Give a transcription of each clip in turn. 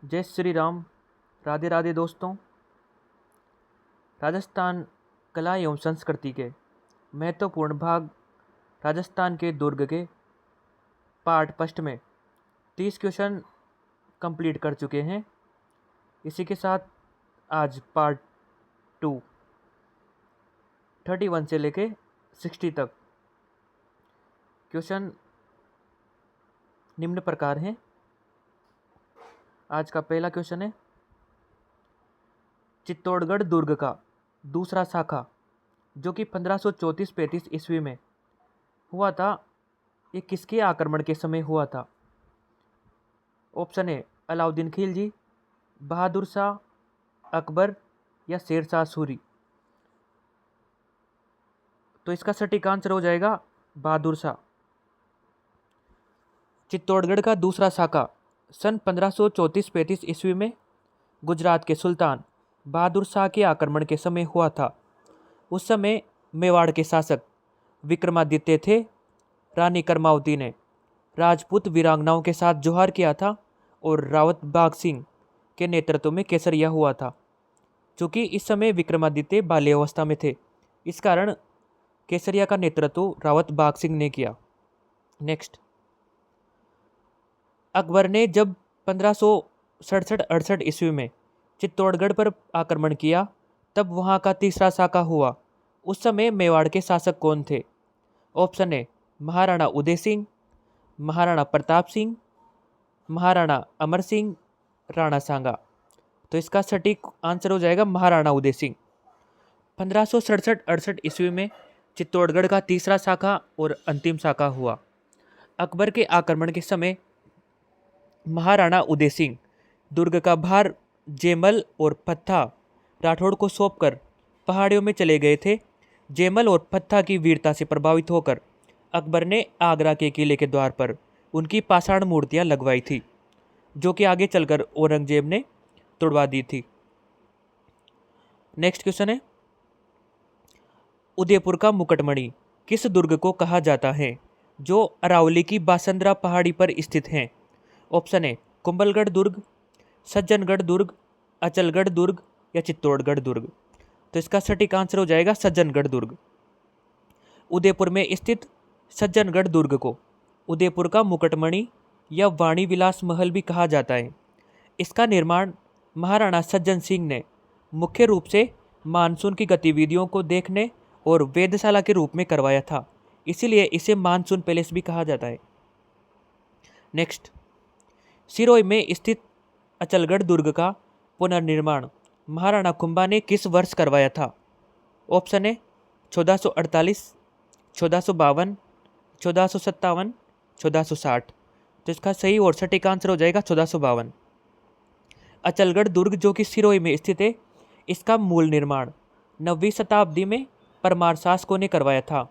जय श्री राम। राधे राधे दोस्तों। राजस्थान कला एवं संस्कृति के महत्वपूर्ण भाग राजस्थान के दुर्ग के पार्ट फर्स्ट में 30 क्वेश्चन कंप्लीट कर चुके हैं। इसी के साथ आज पार्ट 2 31 से लेके 60 तक क्वेश्चन निम्न प्रकार हैं। आज का पहला क्वेश्चन है, चित्तौड़गढ़ दुर्ग का दूसरा शाखा जो कि 1534-35 ईस्वी में हुआ था, ये किसके आक्रमण के समय हुआ था? ऑप्शन ए अलाउद्दीन खिलजी, बहादुर शाह, अकबर या शेर शाह सूरी। तो इसका सटीक आंसर हो जाएगा बहादुर शाह। चित्तौड़गढ़ का दूसरा शाखा सन 1534-35 ईस्वी में गुजरात के सुल्तान बहादुर शाह के आक्रमण के समय हुआ था। उस समय मेवाड़ के शासक विक्रमादित्य थे। रानी करमावती ने राजपूत वीरांगनाओं के साथ जोहार किया था और रावत बाग सिंह के नेतृत्व में केसरिया हुआ था। चूँकि इस समय विक्रमादित्य बाल्यावस्था में थे, इस कारण केसरिया का नेतृत्व रावत बाग सिंह ने किया। नेक्स्ट, अकबर ने जब 1567-68 ईस्वी में चित्तौड़गढ़ पर आक्रमण किया, तब वहाँ का तीसरा शाखा हुआ। उस समय मेवाड़ के शासक कौन थे? ऑप्शन ए महाराणा उदय सिंह, महाराणा प्रताप सिंह, महाराणा अमर सिंह, राणा सांगा। तो इसका सटीक आंसर हो जाएगा महाराणा उदय सिंह। 1567-68 ईस्वी में चित्तौड़गढ़ का तीसरा शाखा और अंतिम शाखा हुआ। अकबर के आक्रमण के समय महाराणा उदय सिंह दुर्ग का भार जेमल और पत्था राठौड़ को सौंपकर पहाड़ियों में चले गए थे। जेमल और पत्था की वीरता से प्रभावित होकर अकबर ने आगरा के किले के द्वार पर उनकी पाषाण मूर्तियां लगवाई थी, जो कि आगे चलकर औरंगजेब ने तोड़वा दी थी। नेक्स्ट क्वेश्चन है, उदयपुर का मुकुटमणि किस दुर्ग को कहा जाता है जो अरावली की बासंद्रा पहाड़ी पर स्थित है? ऑप्शन ए कुंभलगढ़ दुर्ग, सज्जनगढ़ दुर्ग, अचलगढ़ दुर्ग या चित्तौड़गढ़ दुर्ग। तो इसका सटीक आंसर हो जाएगा सज्जनगढ़ दुर्ग। उदयपुर में स्थित सज्जनगढ़ दुर्ग को उदयपुर का मुकुटमणि या वाणी विलास महल भी कहा जाता है। इसका निर्माण महाराणा सज्जन सिंह ने मुख्य रूप से मानसून की गतिविधियों को देखने और वेधशाला के रूप में करवाया था, इसीलिए इसे मानसून पैलेस भी कहा जाता है। नेक्स्ट, सिरोही में स्थित अचलगढ़ दुर्ग का पुनर्निर्माण महाराणा कुंभा ने किस वर्ष करवाया था? Option A 1448, 1452, 1457, 1460। तो इसका सही और सटीक आंसर हो जाएगा 1452। अचलगढ़ दुर्ग जो कि सिरोही में स्थित है, इसका मूल निर्माण 9वीं शताब्दी में परमार शासकों ने करवाया था।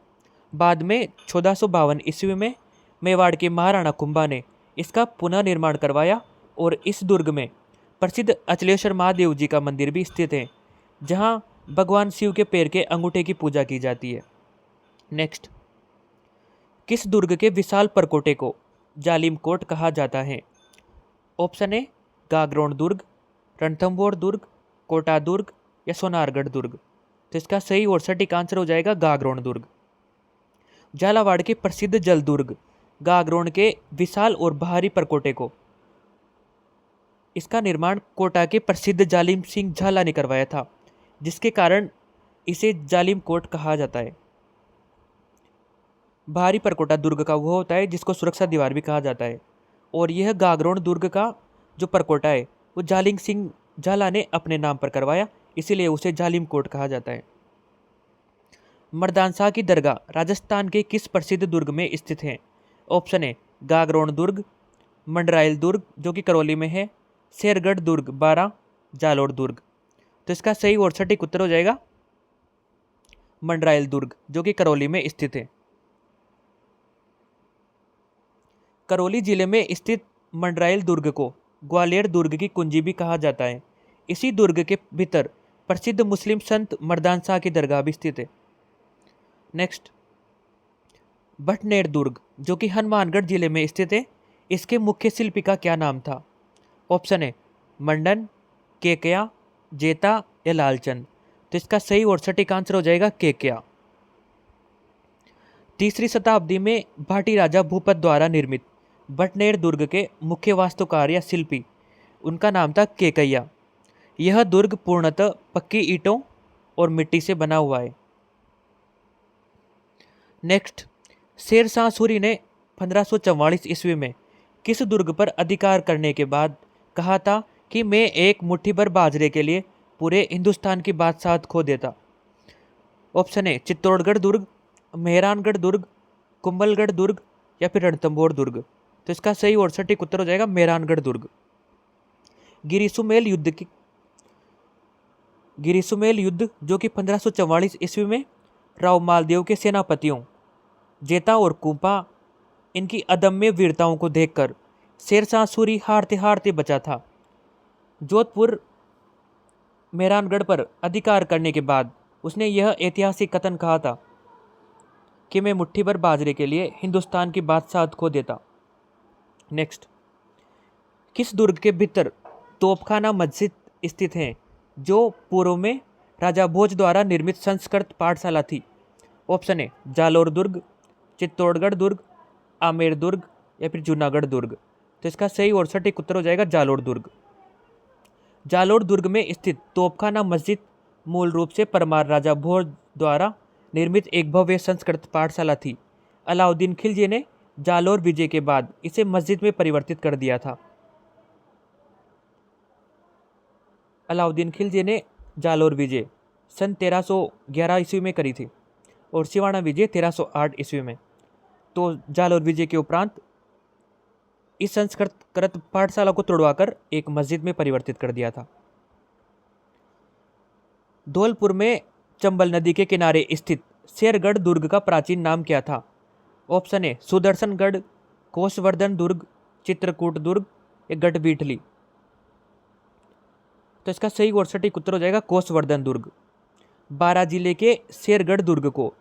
बाद में 1452 ईस्वी में मेवाड़ के महाराणा कुंभा ने इसका पुनः निर्माण करवाया और इस दुर्ग में प्रसिद्ध अचलेश्वर महादेव जी का मंदिर भी स्थित है, जहां भगवान शिव के पैर के अंगूठे की पूजा की जाती है। नेक्स्ट, किस दुर्ग के विशाल परकोटे को जालिम कोट कहा जाता है? ऑप्शन ए गागरोन दुर्ग, रणथंभौर दुर्ग, कोटा दुर्ग या सोनारगढ़ दुर्ग। तो इसका सही और सटीक आंसर हो जाएगा गागरोन दुर्ग। झालावाड़ के प्रसिद्ध जल दुर्ग गागरोन के विशाल और भारी परकोटे को इसका निर्माण कोटा के प्रसिद्ध जालिम सिंह झाला ने करवाया था, जिसके कारण इसे जालिम कोट कहा जाता है। भारी परकोटा दुर्ग का वो होता है जिसको सुरक्षा दीवार भी कहा जाता है, और यह गागरोन दुर्ग का जो परकोटा है वो जालिम सिंह झाला ने अपने नाम पर करवाया, इसीलिए उसे जालिम कोट कहा जाता है। मर्दान शाह की दरगाह राजस्थान के किस प्रसिद्ध दुर्ग में स्थित है? ऑप्शन ए गागरोन दुर्ग, मंडरायल दुर्ग जो कि करौली में है, शेरगढ़ दुर्ग 12, जालोर दुर्ग। तो इसका सही और सटीक उत्तर हो जाएगा मंडरायल दुर्ग जो कि करौली में स्थित है। करौली जिले में स्थित मंडरायल दुर्ग को ग्वालियर दुर्ग की कुंजी भी कहा जाता है। इसी दुर्ग के भीतर प्रसिद्ध मुस्लिम संत मर्दान शाह की दरगाह भी स्थित है। नेक्स्ट, भटनेर दुर्ग जो कि हनुमानगढ़ जिले में स्थित है, इसके मुख्य शिल्पी का क्या नाम था? ऑप्शन ए मंडन, केकया, जेता या लालचंद। तो इसका सही और सटीक आंसर हो जाएगा केकया। तीसरी शताब्दी में भाटी राजा भूपत द्वारा निर्मित बटनेर दुर्ग के मुख्य वास्तुकार या शिल्पी, उनका नाम था केकैया। यह दुर्ग पूर्णतः पक्की ईंटों और मिट्टी से बना हुआ है। नेक्स्ट, शेरशाह सूरी ने 1544 ईस्वी में किस दुर्ग पर अधिकार करने के बाद कहा था कि मैं एक मुट्ठी भर बाजरे के लिए पूरे हिंदुस्तान की बादशाहत खो देता? ऑप्शन ए चित्तौड़गढ़ दुर्ग, मेहरानगढ़ दुर्ग, कुंभलगढ़ दुर्ग या फिर रणथंभौर दुर्ग। तो इसका सही और सटीक उत्तर हो जाएगा मेहरानगढ़ दुर्ग। गिरिसुमेल युद्ध जो कि 1544 ईस्वी में राव मालदेव के सेनापतियों जेता और कुंपा इनकी अदम्य वीरताओं को देखकर शेरशाह सूरी हारते हारते बचा था। जोधपुर मेहरानगढ़ पर अधिकार करने के बाद उसने यह ऐतिहासिक कथन कहा था कि मैं मुट्ठी भर बाजरे के लिए हिंदुस्तान की बादशाहत खो देता। नेक्स्ट, किस दुर्ग के भीतर तोपखाना मस्जिद स्थित है जो पूर्व में राजा भोज द्वारा निर्मित संस्कृत पाठशाला थी? ऑप्शन ए जालोर दुर्ग, चित्तौड़गढ़ दुर्ग, आमेर दुर्ग या फिर जूनागढ़ दुर्ग। तो इसका सही और सटीक उत्तर हो जाएगा जालोर दुर्ग। जालोर दुर्ग में स्थित तोपखाना मस्जिद मूल रूप से परमार राजा भोज द्वारा निर्मित एक भव्य संस्कृत पाठशाला थी। अलाउद्दीन खिलजी ने जालोर विजय के बाद इसे मस्जिद में परिवर्तित कर दिया था। अलाउद्दीन खिलजी ने जालोर विजय सन 1311 ईस्वी में करी थी और सिवाना विजय 1308 ईस्वी में। तो जालोर विजय के उपरांत इस संस्कृत पाठशाला को तोड़वाकर एक मस्जिद में परिवर्तित कर दिया था। धौलपुर में चंबल नदी के किनारे स्थित शेरगढ़ दुर्ग का प्राचीन नाम क्या था? ऑप्शन ए सुदर्शनगढ़, कोषवर्धन दुर्ग, चित्रकूट दुर्ग या गढ़बीठली। तो इसका सही और सटीक उत्तर हो जाएगा कोषवर्धन दुर्ग। बारां जिले के शेरगढ़ दुर्ग को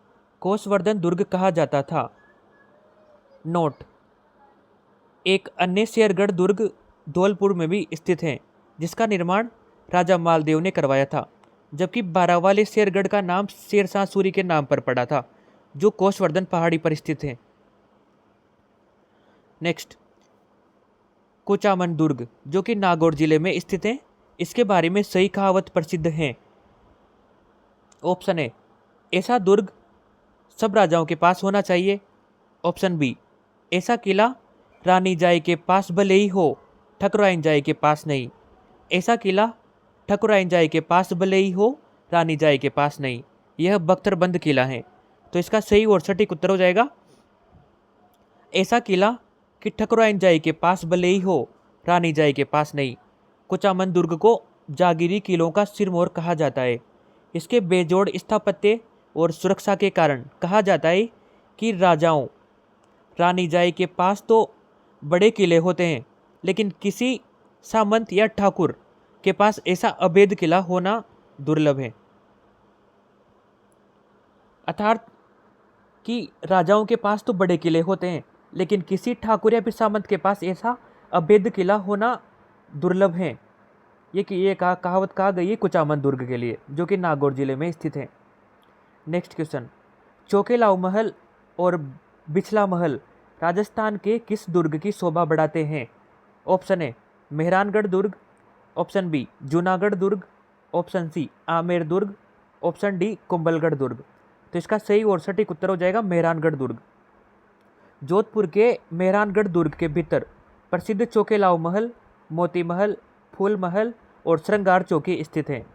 कोषवर्धन दुर्ग कहा जाता था। नोट, एक अन्य शेरगढ़ दुर्ग धौलपुर में भी स्थित है जिसका निर्माण राजा मालदेव ने करवाया था, जबकि बारां वाले शेरगढ़ का नाम शेरशाह सूरी के नाम पर पड़ा था जो कोषवर्धन पहाड़ी पर स्थित है। नेक्स्ट, कुचामन दुर्ग जो कि नागौर जिले में स्थित है, इसके बारे में सही कहावत प्रसिद्ध है। ऑप्शन ए ऐसा दुर्ग सब राजाओं के पास होना चाहिए। ऑप्शन बी ऐसा किला रानी जाए के पास भले ही हो ठकुराइन जाए के पास नहीं। ऐसा किला ठकुराइन जाए के पास भले ही हो रानी जाए के पास नहीं। यह बख्तरबंद किला है। तो इसका सही और सटीक उत्तर हो जाएगा ऐसा किला कि ठकुराइन जाए के पास भले ही हो रानी जाए के पास नहीं। कुचामन दुर्ग को जागीरी किलों का सिरमौर कहा जाता है। इसके बेजोड़ स्थापत्य और सुरक्षा के कारण कहा जाता है कि राजाओं रानी जाए के पास तो बड़े किले होते हैं, लेकिन किसी सामंत या ठाकुर के पास ऐसा अभेद किला होना दुर्लभ है। अर्थात कि राजाओं के पास तो बड़े किले होते हैं, लेकिन किसी ठाकुर या फिर सामंत के पास ऐसा अभेद किला होना दुर्लभ है। ये कहावत कहा गई है कुचामन दुर्ग के लिए जो कि नागौर जिले में स्थित है। नेक्स्ट क्वेश्चन, चौकेलाव महल और बिछला महल राजस्थान के किस दुर्ग की शोभा बढ़ाते हैं? ऑप्शन ए मेहरानगढ़ दुर्ग, ऑप्शन बी जूनागढ़ दुर्ग, ऑप्शन सी आमेर दुर्ग, ऑप्शन डी कुंभलगढ़ दुर्ग। तो इसका सही और सटीक उत्तर हो जाएगा मेहरानगढ़ दुर्ग। जोधपुर के मेहरानगढ़ दुर्ग के भीतर प्रसिद्ध चौकेलाव महल, मोती महल, फूल महल और श्रृंगार चौकी स्थित हैं।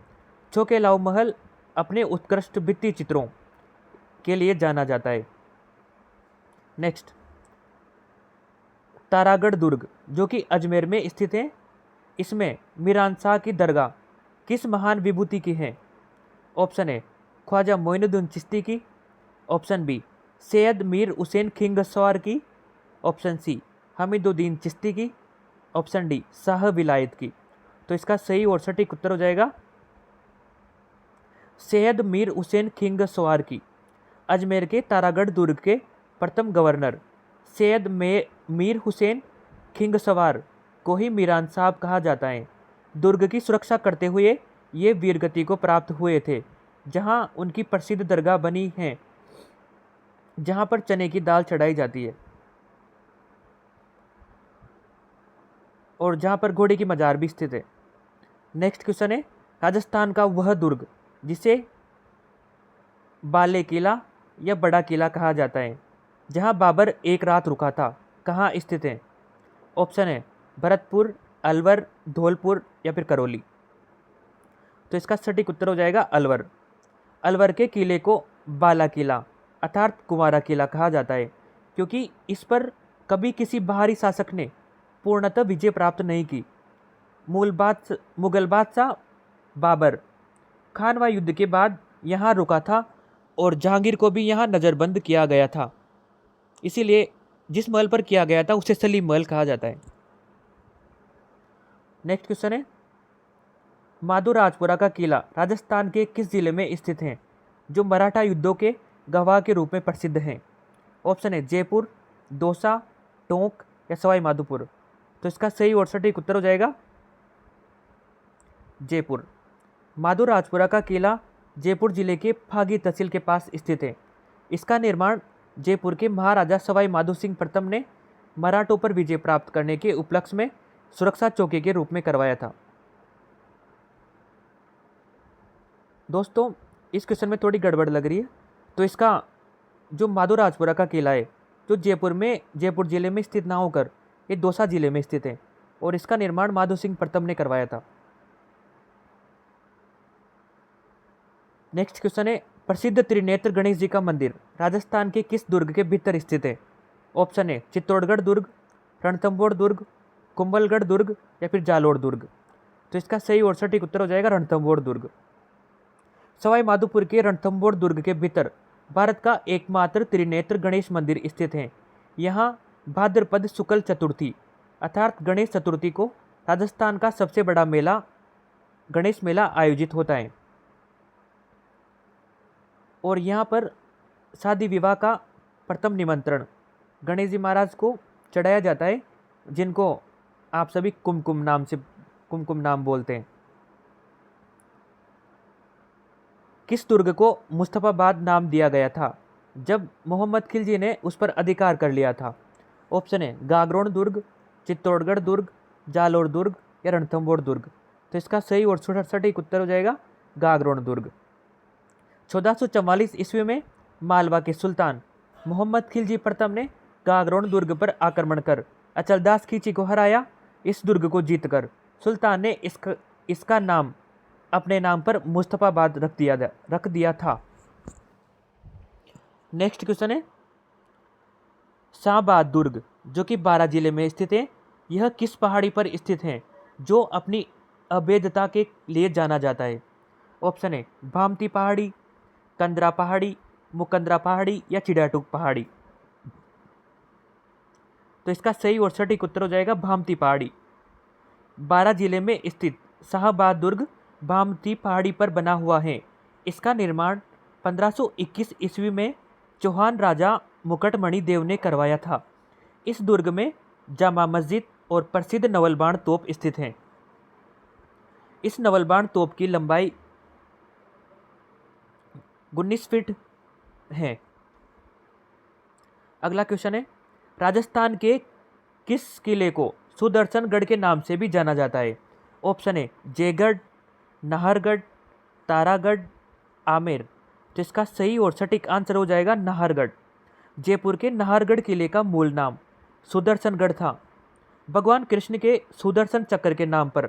चौकेलाव महल अपने उत्कृष्ट भित्ति चित्रों के लिए जाना जाता है। नेक्स्ट, तारागढ़ दुर्ग जो कि अजमेर में स्थित है, इसमें मीरान शाह की दरगाह किस महान विभूति की है? ऑप्शन ए ख्वाजा मोइनुद्दीन चिश्ती की, ऑप्शन बी सैयद मीर हुसैन खिंगसवार की, ऑप्शन सी हमीदुद्दीन चिश्ती की, ऑप्शन डी शाह विलायत की। तो इसका सही और सटीक उत्तर हो जाएगा सैयद मीर हुसैन खिंगसवार की। अजमेर के तारागढ़ दुर्ग के प्रथम गवर्नर सैयद मीर हुसैन खिंगसवार को ही मीरान साहब कहा जाता है। दुर्ग की सुरक्षा करते हुए ये वीरगति को प्राप्त हुए थे, जहां उनकी प्रसिद्ध दरगाह बनी है, जहां पर चने की दाल चढ़ाई जाती है और जहां पर घोड़े की मजार भी स्थित है। नेक्स्ट क्वेश्चन है, राजस्थान का वह दुर्ग जिसे बाले किला या बड़ा किला कहा जाता है, जहां बाबर एक रात रुका था, कहाँ स्थित है? ऑप्शन है भरतपुर, अलवर, धौलपुर या फिर करौली। तो इसका सटीक उत्तर हो जाएगा अलवर। अलवर के किले को बाला किला अर्थात कुंवारा किला कहा जाता है, क्योंकि इस पर कभी किसी बाहरी शासक ने पूर्णतः विजय प्राप्त नहीं की। मुगल बादशाह बाबर खानवा युद्ध के बाद यहाँ रुका था और जहांगीर को भी यहाँ नज़रबंद किया गया था, इसीलिए जिस महल पर किया गया था उसे सलीम महल कहा जाता है। नेक्स्ट क्वेश्चन है, माधुराजपुरा का किला राजस्थान के किस जिले में स्थित है, जो मराठा युद्धों के गवाह के रूप में प्रसिद्ध हैं? ऑप्शन है जयपुर, दौसा, टोंक या सवाई माधोपुर। तो इसका सही और सटीक उत्तर हो जाएगा जयपुर। माधुराजपुरा का किला जयपुर जिले के फागी तहसील के पास स्थित है। इसका निर्माण जयपुर के महाराजा सवाई माधो सिंह प्रथम ने मराठों पर विजय प्राप्त करने के उपलक्ष्य में सुरक्षा चौकी के रूप में करवाया था। दोस्तों, इस क्वेश्चन में थोड़ी गड़बड़ लग रही है, तो इसका जो माधुराजपुरा का किला है, जो जयपुर जिले में स्थित ना होकर ये दौसा जिले में स्थित है और इसका निर्माण माधो सिंह प्रथम ने करवाया था। नेक्स्ट क्वेश्चन है, प्रसिद्ध त्रिनेत्र गणेश जी का मंदिर राजस्थान के किस दुर्ग के भीतर स्थित है? ऑप्शन है चित्तौड़गढ़ दुर्ग, रणथंभौर दुर्ग, कुंभलगढ़ दुर्ग या फिर जालोर दुर्ग। तो इसका सही और सटीक उत्तर हो जाएगा रणथंभौर दुर्ग। सवाई माधोपुर के रणथंभौर दुर्ग के भीतर भारत का एकमात्र त्रिनेत्र गणेश मंदिर स्थित है। यहाँ भाद्रपद शुक्ल चतुर्थी अर्थात गणेश चतुर्थी को राजस्थान का सबसे बड़ा मेला गणेश मेला आयोजित होता है और यहाँ पर शादी विवाह का प्रथम निमंत्रण गणेश जी महाराज को चढ़ाया जाता है, जिनको आप सभी कुमकुम नाम बोलते हैं। किस दुर्ग को मुस्तफाबाद नाम दिया गया था जब मोहम्मद खिलजी ने उस पर अधिकार कर लिया था? ऑप्शन है गागरोन दुर्ग, चित्तौड़गढ़ दुर्ग, जालोर दुर्ग या रणथंभौर दुर्ग। तो इसका सही और सटीक उत्तर हो जाएगा गागरोन दुर्ग। 1444 ईस्वी में मालवा के सुल्तान मोहम्मद खिलजी प्रथम ने गागरोन दुर्ग पर आक्रमण कर अचलदास खिलजी को हराया। इस दुर्ग को जीतकर सुल्तान ने इसका नाम अपने नाम पर मुस्तफाबाद रख दिया था। नेक्स्ट क्वेश्चन है, शाहबाद दुर्ग जो कि बारां जिले में स्थित है, यह किस पहाड़ी पर स्थित है जो अपनी अभेद्यता के लिए जाना जाता है? ऑप्शन है भामती पहाड़ी, कंदरा पहाड़ी, मुकंदरा पहाड़ी या चिड़ियाटूक पहाड़ी। तो इसका सही और सटीक उत्तर हो जाएगा भामती पहाड़ी। बारां जिले में स्थित शाहबाद दुर्ग भामती पहाड़ी पर बना हुआ है। इसका निर्माण 1521 ईस्वी में चौहान राजा मुकुटमणि देव ने करवाया था। इस दुर्ग में जामा मस्जिद और प्रसिद्ध नवलबाण तोप स्थित हैं। इस नवलबाण तोप की लंबाई 19 फीट है। अगला क्वेश्चन है, राजस्थान के किस किले को सुदर्शनगढ़ के नाम से भी जाना जाता है? ऑप्शन है जयगढ़, नाहरगढ़, तारागढ़, आमेर। तो इसका सही और सटीक आंसर हो जाएगा नाहरगढ़। जयपुर के नाहरगढ़ किले का मूल नाम सुदर्शनगढ़ था। भगवान कृष्ण के सुदर्शन चक्र के नाम पर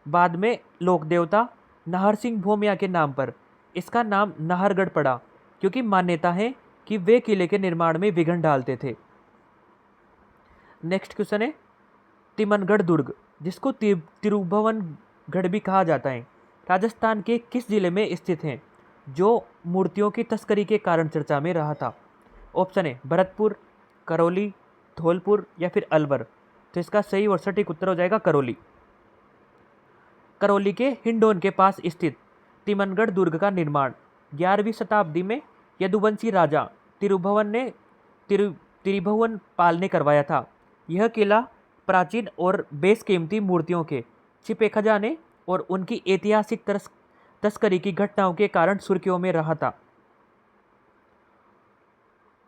बाद में लोक देवता नाहर सिंह भोमिया के नाम पर इसका नाम नाहरगढ़ पड़ा, क्योंकि मान्यता है कि वे किले के निर्माण में विघ्न डालते थे। नेक्स्ट क्वेश्चन है, तिमनगढ़ दुर्ग जिसको तिरुभुवनगढ़ भी कहा जाता है, राजस्थान के किस जिले में स्थित है जो मूर्तियों की तस्करी के कारण चर्चा में रहा था? ऑप्शन है भरतपुर, करौली, धौलपुर या फिर अलवर। तो इसका सही और सटीक उत्तर हो जाएगा करौली। करौली के हिंडोन के पास स्थित तिमनगढ़ दुर्ग का निर्माण 11वीं शताब्दी में यदुवंशी राजा त्रिभुवन पाल ने करवाया था। यह किला प्राचीन और बेशकीमती मूर्तियों के छिपे खजाने और उनकी ऐतिहासिक तस्करी की घटनाओं के कारण सुर्खियों में रहा था।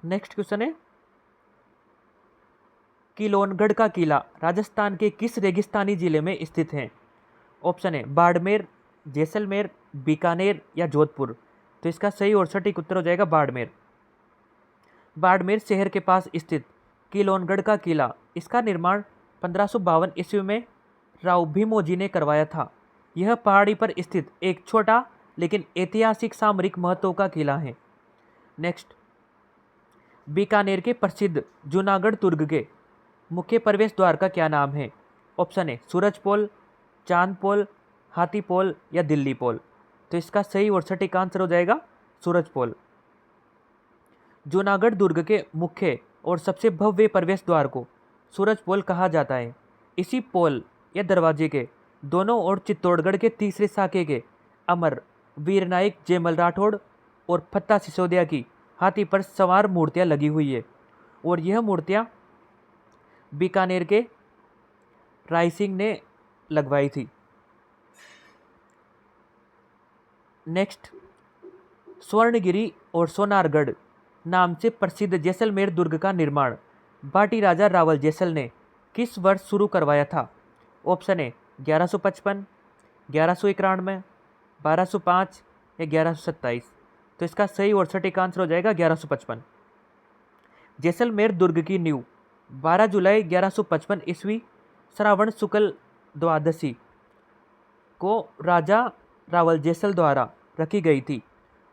नेक्स्ट क्वेश्चन है, किलोनगढ़ का किला राजस्थान के किस रेगिस्तानी जिले में स्थित है? ऑप्शन है बाड़मेर, जैसलमेर, बीकानेर या जोधपुर। तो इसका सही और सटीक उत्तर हो जाएगा बाड़मेर। बाड़मेर शहर के पास स्थित किलोनगढ़ का किला, इसका निर्माण 1552 ईस्वी में राव भीमोजी ने करवाया था। यह पहाड़ी पर स्थित एक छोटा लेकिन ऐतिहासिक सामरिक महत्व का किला है। नेक्स्ट, बीकानेर के प्रसिद्ध जूनागढ़ दुर्ग के मुख्य प्रवेश द्वार का क्या नाम है? ऑप्शन है सूरज पोल, चांद पोल, हाथी पोल या दिल्ली पोल। तो इसका सही और सटीक आंसर हो जाएगा सूरज पोल। जूनागढ़ दुर्ग के मुख्य और सबसे भव्य प्रवेश द्वार को सूरज पोल कहा जाता है। इसी पोल या दरवाजे के दोनों ओर चित्तौड़गढ़ के तीसरे साके के अमर वीर नायक जयमल राठौड़ और फत्ता सिसोदिया की हाथी पर सवार मूर्तियां लगी हुई है और यह मूर्तियां बीकानेर के राय सिंह ने लगवाई थी। नेक्स्ट, स्वर्णगिरी और सोनारगढ़ नाम से प्रसिद्ध जैसलमेर दुर्ग का निर्माण बाटी राजा रावल जैसल ने किस वर्ष शुरू करवाया था? ऑप्शन है 1155, 1191, 1205 या 1127। तो इसका सही और सटीक आंसर हो जाएगा 1155। जैसलमेर दुर्ग की नींव 12 जुलाई 1155 ईस्वी श्रावण शुक्ल द्वादशी को राजा रावल जैसल द्वारा रखी गई थी।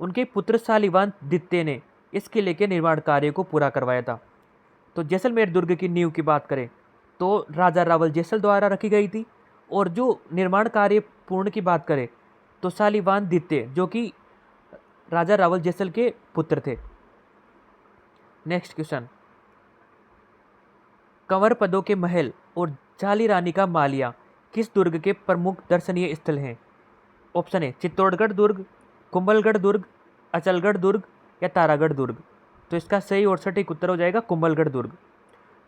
उनके पुत्र शालिवान द्वितीय ने इस किले के निर्माण कार्य को पूरा करवाया था। तो जैसलमेर दुर्ग की नींव की बात करें तो राजा रावल जैसल द्वारा रखी गई थी और जो निर्माण कार्य पूर्ण की बात करें तो शालिवान द्वितीय जो कि राजा रावल जैसल के पुत्र थे। नेक्स्ट क्वेश्चन, कंवर पदों के महल और झाली रानी का मालिया किस दुर्ग के प्रमुख दर्शनीय स्थल हैं? ऑप्शन है चित्तौड़गढ़ दुर्ग, कुंभलगढ़ दुर्ग, अचलगढ़ दुर्ग या तारागढ़ दुर्ग। तो इसका सही और सटीक उत्तर हो जाएगा कुंभलगढ़ दुर्ग।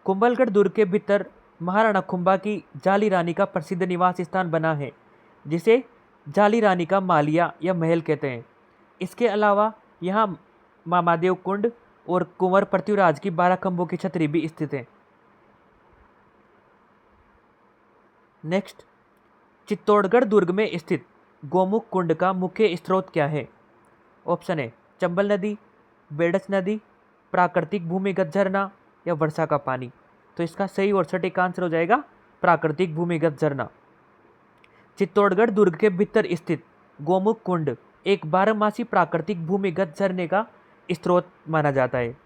कुंभलगढ़ दुर्ग के भीतर महाराणा कुंभा की झाली रानी का प्रसिद्ध निवास स्थान बना है जिसे झाली रानी का मालिया या महल कहते हैं। इसके अलावा यहाँ मामादेव कुंड और कुंवर पृथ्वीराज की 12 खंभों की छतरी भी स्थित है। नेक्स्ट, चित्तौड़गढ़ दुर्ग में स्थित गोमुख कुंड का मुख्य स्रोत क्या है? ऑप्शन है चंबल नदी, बेडस नदी, प्राकृतिक भूमिगत झरना या वर्षा का पानी। तो इसका सही और सटीक आंसर हो जाएगा प्राकृतिक भूमिगत झरना। चित्तौड़गढ़ दुर्ग के भीतर स्थित गोमुख कुंड एक 12मासी प्राकृतिक भूमिगत झरने का स्रोत माना जाता है।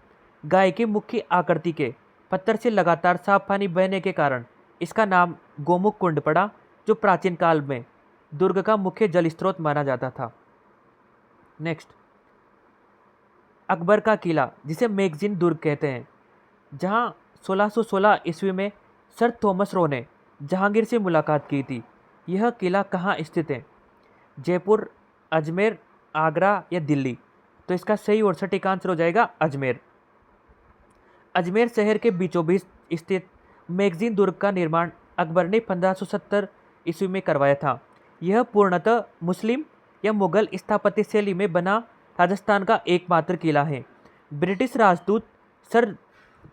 गाय की मुख्य आकृति के पत्थर से लगातार साफ पानी बहने के कारण इसका नाम गोमुख कुंड पड़ा, जो प्राचीन काल में दुर्ग का मुख्य जल स्रोत माना जाता था। नेक्स्ट, अकबर का किला जिसे मैगजीन दुर्ग कहते हैं, जहां 1616 ईस्वी में सर थॉमस रो ने जहांगीर से मुलाकात की थी। यह किला कहाँ स्थित है? जयपुर, अजमेर, आगरा या दिल्ली। तो इसका सही और सटीक आंसर हो जाएगा अजमेर। अजमेर शहर के बीचों बीच स्थित मैगजीन दुर्ग का निर्माण अकबर ने 1570 ईस्वी में करवाया था। यह पूर्णतः मुस्लिम या मुगल स्थापत्य शैली में बना राजस्थान का एकमात्र किला है। ब्रिटिश राजदूत सर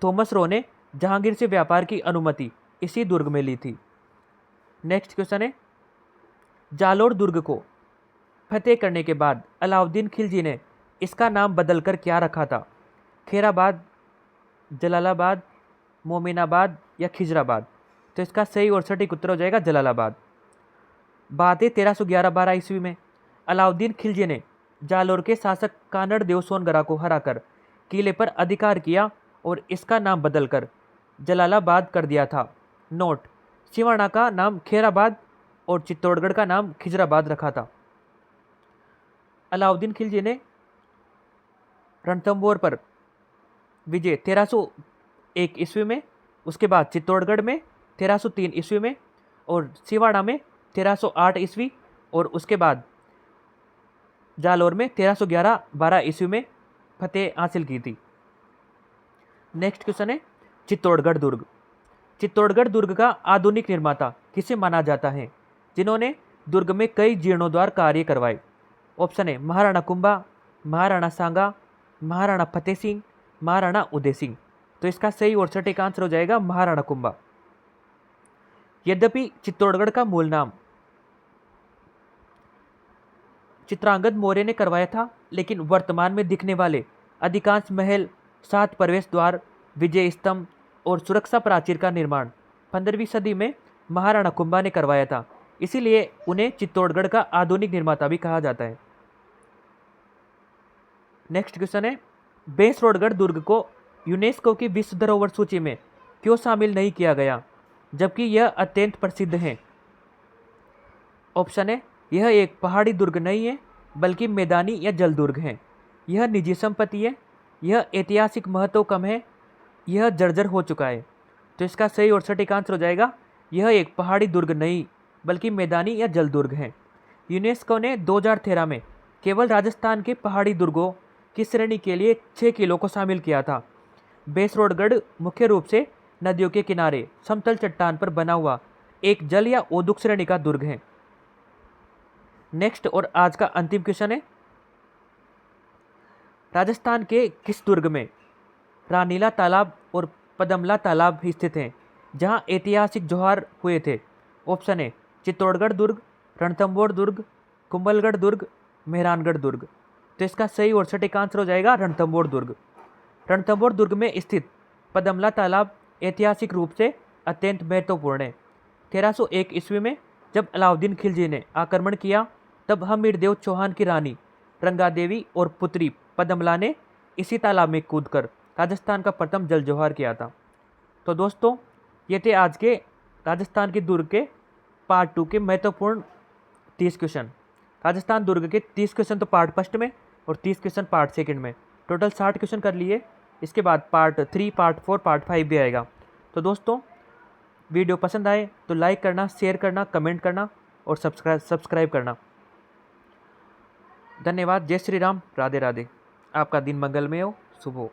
थॉमस रो ने जहांगीर से व्यापार की अनुमति इसी दुर्ग में ली थी। नेक्स्ट क्वेश्चन है, जालोर दुर्ग को फतेह करने के बाद अलाउद्दीन खिलजी ने इसका नाम बदलकर क्या रखा था? खैराबाद, जलालाबाद, मोमिनाबाद या खिजराबाद। तो इसका सही और सटीक उत्तर हो जाएगा जलालाबाद। बात है 1311-12 ईस्वी में अलाउद्दीन खिलजी ने जालोर के शासक कानड़ देव सोनगरा को हराकर किले पर अधिकार किया और इसका नाम बदलकर जलालाबाद कर दिया था। नोट, सिवाना का नाम खैराबाद और चित्तौड़गढ़ का नाम खिजराबाद रखा था। अलाउद्दीन खिलजी ने रणथंभौर पर विजय 1301 ईस्वी में, उसके बाद चित्तौड़गढ़ में 1303 ईस्वी में और सिवाड़ा में 1308 ईस्वी और उसके बाद जालोर में 1311-12 ईस्वी में फतेह हासिल की थी। नेक्स्ट क्वेश्चन है, चित्तौड़गढ़ दुर्ग। चित्तौड़गढ़ दुर्ग का आधुनिक निर्माता किसे माना जाता है? जिन्होंने दुर्ग में कई जीर्णोद्धार कार्य करवाए। ऑप्शन है महाराणा कुंभा, महाराणा सांगा, महाराणा फतेह सिंह, महाराणा उदय सिंह। तो इसका सही और सटीक आंसर हो जाएगा महाराणा कुंभा। यद्यपि चित्तौड़गढ़ का मूल नाम चित्रांगद मौर्य ने करवाया था, लेकिन वर्तमान में दिखने वाले अधिकांश महल, 7 प्रवेश द्वार, विजय स्तंभ और सुरक्षा प्राचीर का निर्माण 15वीं सदी में महाराणा कुंभा ने करवाया था। इसीलिए उन्हें चित्तौड़गढ़ का आधुनिक निर्माता भी कहा जाता है। नेक्स्ट क्वेश्चन है, बेसरोडगढ़ दुर्ग को यूनेस्को की विश्व धरोहर सूची में क्यों शामिल नहीं किया गया, जबकि यह अत्यंत प्रसिद्ध है? ऑप्शन है, यह एक पहाड़ी दुर्ग नहीं है, बल्कि मैदानी या जल दुर्ग है। यह निजी संपत्ति है। यह ऐतिहासिक महत्व कम है। यह जर्जर हो चुका है। तो इसका सही और सटीक आंसर हो जाएगा, यह एक पहाड़ी दुर्ग नहीं, बल्कि मैदानी या जल दुर्ग है। यूनेस्को ने 2013 में केवल राजस्थान के पहाड़ी दुर्गों की श्रेणी के लिए 6 किलो को शामिल किया था। बेसरोडगढ़ मुख्य रूप से नदियों के किनारे समतल चट्टान पर बना हुआ एक जल या ओदुक श्रेणी का दुर्ग है। नेक्स्ट और आज का अंतिम क्वेश्चन है, राजस्थान के किस दुर्ग में रानीला तालाब और पदमला तालाब स्थित हैं, जहां ऐतिहासिक जोहार हुए थे? ऑप्शन है, चित्तौड़गढ़ दुर्ग, रणथंभौर दुर्ग, कुंभलगढ़ दुर्ग, मेहरानगढ़ दुर्ग। तो इसका सही और सटीक आंसर हो जाएगा रणथंभौर दुर्ग। रणथंभौर दुर्ग में स्थित पदमला तालाब ऐतिहासिक रूप से अत्यंत महत्वपूर्ण है। 1301 ईस्वी में जब अलाउद्दीन खिलजी ने आक्रमण किया, तब हमीरदेव चौहान की रानी रंगादेवी और पुत्री पदमला ने इसी तालाब में कूदकर राजस्थान का प्रथम जल जोहार किया था। तो दोस्तों, ये थे आज के राजस्थान के दुर्ग के पार्ट 2 के महत्वपूर्ण 30 क्वेश्चन। राजस्थान दुर्ग के 30 क्वेश्चन तो पार्ट फर्स्ट में और 30 क्वेश्चन पार्ट सेकंड में, टोटल 60 क्वेश्चन कर लिए। इसके बाद पार्ट 3, पार्ट 4, पार्ट 5 भी आएगा। तो दोस्तों, वीडियो पसंद आए तो लाइक करना, शेयर करना, कमेंट करना और सब्सक्राइब करना। धन्यवाद। जय श्री राम। राधे राधे। आपका दिन मंगलमय हो। शुभ हो।